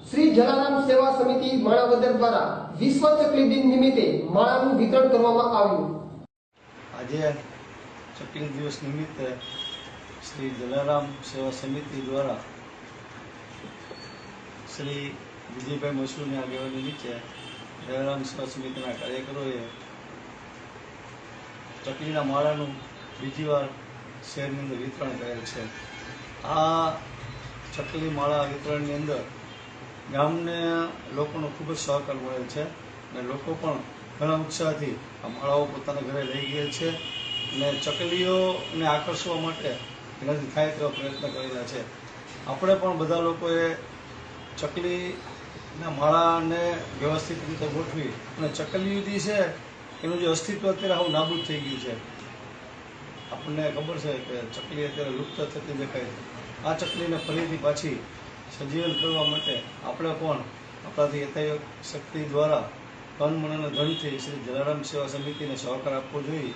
શ્રી જલારામ સેવા સમિતિ માણાવદર દ્વારા વિશ્વ ચકલી દિન નિમિત્તે માળાનું વિતરણ કરવામાં આવ્યું। આજે ચકલી દિવસ નિમિત્તે શ્રી જલારામ સેવા સમિતિ દ્વારા શ્રી વિજયભાઈ મસૂરની આગેવાની નીચે જલારામ સેવા સમિતિના કાર્યકરોએ ચકલીના માળાનું બીજી વાર શહેરની અંદર વિતરણ કરેલ છે। આ ચકલી માળા વિતરણની અંદર ગામના લોકોનો ખૂબ જ સહકાર મળેલ છે અને લોકો પણ ઘણા ઉત્સાહથી આ માળાઓ પોતાના ઘરે લઈ ગયેલ છે અને ચકલીઓને આકર્ષવા માટે એનાથી થાય તેવા પ્રયત્ન કરેલા છે। આપણે પણ બધા લોકોએ ચકલીના માળાને વ્યવસ્થિત રીતે ગોઠવી અને ચકલી છે એનું જે અસ્તિત્વ અત્યારે આવું નાબૂદ થઈ ગયું છે। આપણને ખબર છે કે ચકલી અત્યારે લુપ્ત થતી દેખાય છે। આ ચકલીને ફરીથી પાછી સજીવન કરવા માટે આપણે પણ આપણાથી યથાશક્તિ દ્વારા તન મન અને ધનથી શ્રી જલારામ સેવા સમિતિને સહકાર આપવો જોઈએ।